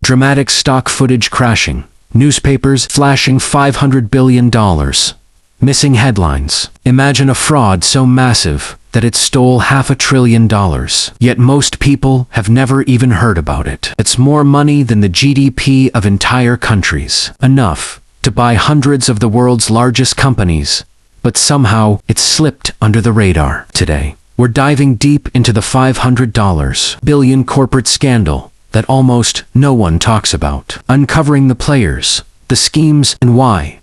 Dramatic stock footage crashing. Newspapers flashing $500 billion. Missing headlines. Imagine a fraud so massive that it stole $500 billion. Yet most people have never even heard about it. It's more money than the GDP of entire countries. Enough to buy hundreds of the world's largest companies. But somehow it slipped under the radar. Today, we're diving deep into the $500 billion corporate scandal that almost no one talks about. Uncovering the players, the schemes, and why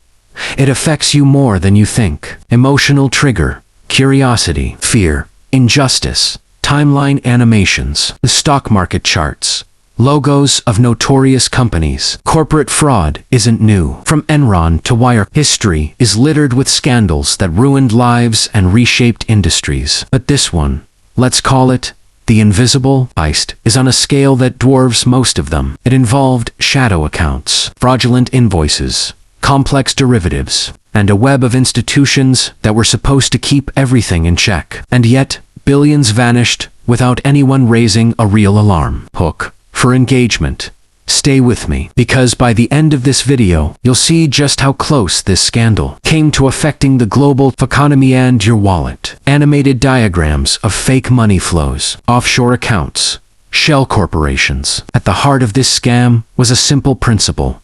it affects you more than you think. Emotional trigger, curiosity, fear, injustice, timeline animations, the stock market charts, logos of notorious companies. Corporate fraud isn't new. From Enron to Wire, history is littered with scandals that ruined lives and reshaped industries. But this one, let's call it the invisible heist, is on a scale that dwarfs most of them. It involved shadow accounts, fraudulent invoices, complex derivatives, and a web of institutions that were supposed to keep everything in check. And yet, billions vanished without anyone raising a real alarm. Hook for engagement. Stay with me, because by the end of this video, you'll see just how close this scandal came to affecting the global economy and your wallet. Animated diagrams of fake money flows, offshore accounts, shell corporations. At the heart of this scam was a simple principle: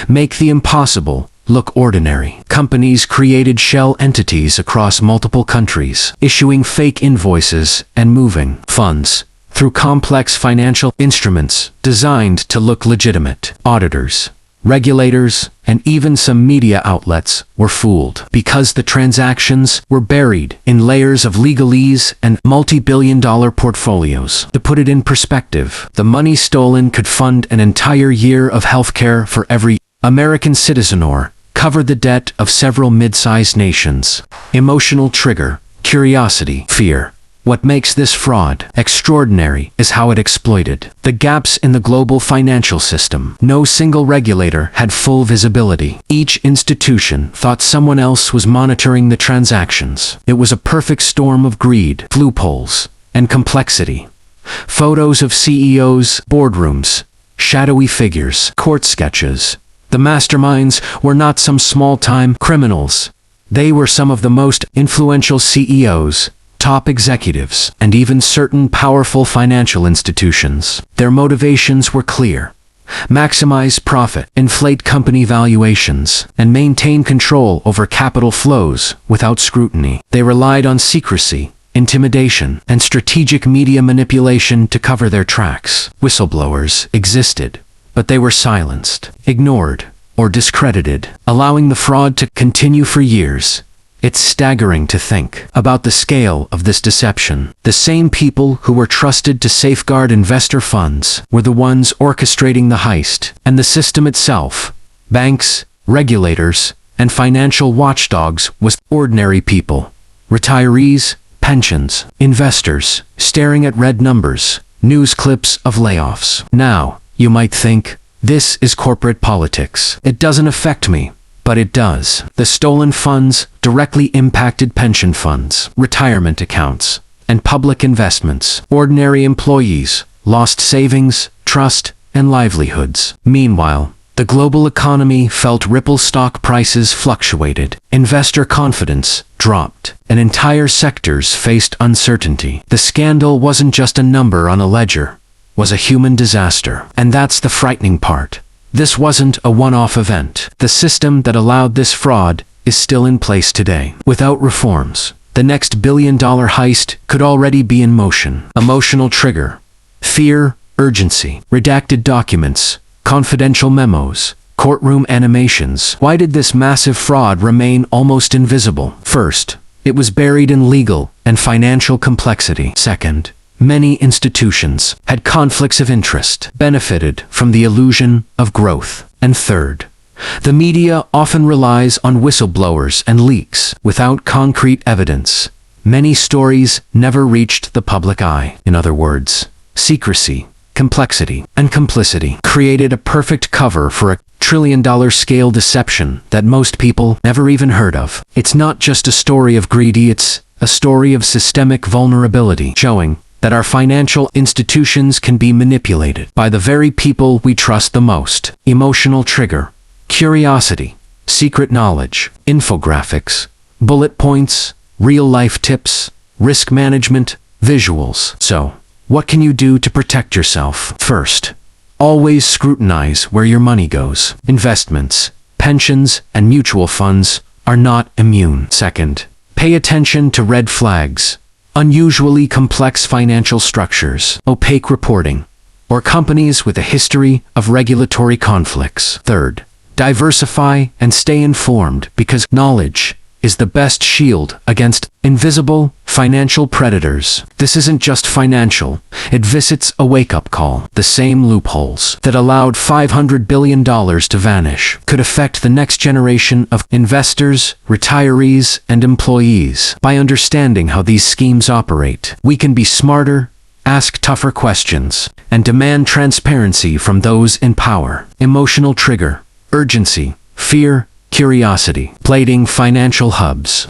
make the impossible look ordinary. Companies created shell entities across multiple countries, issuing fake invoices and moving funds through complex financial instruments designed to look legitimate. Auditors, regulators, and even some media outlets were fooled because the transactions were buried in layers of legalese and multi-billion-dollar portfolios. To put it in perspective, the money stolen could fund an entire year of healthcare for every American citizen or cover the debt of several mid-sized nations. Emotional trigger, curiosity, fear. What makes this fraud extraordinary is how it exploited the gaps in the global financial system. No single regulator had full visibility. Each institution thought someone else was monitoring the transactions. It was a perfect storm of greed, loopholes, and complexity. Photos of CEOs, boardrooms, shadowy figures, court sketches. The masterminds were not some small-time criminals. They were some of the most influential CEOs, top executives, and even certain powerful financial institutions. Their motivations were clear: maximize profit, inflate company valuations, and maintain control over capital flows without scrutiny. They relied on secrecy, intimidation, and strategic media manipulation to cover their tracks. Whistleblowers existed, but they were silenced, ignored, or discredited, allowing the fraud to continue for years. It's staggering to think about the scale of this deception. The same people who were trusted to safeguard investor funds were the ones orchestrating the heist, and the system itself, banks, regulators, and financial watchdogs, was ordinary people. Retirees, pensions, investors, staring at red numbers, news clips of layoffs. Now, you might think, this is corporate politics. It doesn't affect me. But it does. The stolen funds directly impacted pension funds, retirement accounts, and public investments. Ordinary employees lost savings, trust, and livelihoods. Meanwhile, the global economy felt ripple. Stock prices fluctuated, investor confidence dropped, and entire sectors faced uncertainty. The scandal wasn't just a number on a ledger, it was a human disaster. And that's the frightening part. This wasn't a one-off event. The system that allowed this fraud is still in place today. Without reforms, the next billion-dollar heist could already be in motion. Emotional trigger, fear, urgency, redacted documents, confidential memos, courtroom animations. Why did this massive fraud remain almost invisible? First, it was buried in legal and financial complexity. Second, many institutions had conflicts of interest, benefited from the illusion of growth. And third, the media often relies on whistleblowers and leaks. Without concrete evidence, many stories never reached the public eye. In other words, secrecy, complexity, and complicity created a perfect cover for a trillion-dollar scale deception that most people never even heard of. It's not just a story of greed, it's a story of systemic vulnerability, showing that our financial institutions can be manipulated by the very people we trust the most. Emotional trigger, curiosity, secret knowledge, infographics, bullet points, real-life tips, risk management, visuals. So, what can you do to protect yourself? First, always scrutinize where your money goes. Investments, pensions, and mutual funds are not immune. Second, pay attention to red flags, unusually complex financial structures, opaque reporting, or companies with a history of regulatory conflicts. Third, diversify and stay informed because knowledge is the best shield against invisible financial predators. This isn't just financial, it visits a wake-up call. The same loopholes that allowed $500 billion to vanish could affect the next generation of investors, retirees, and employees. By understanding how these schemes operate, we can be smarter, ask tougher questions, and demand transparency from those in power. Emotional trigger, urgency, fear, curiosity, plating financial hubs.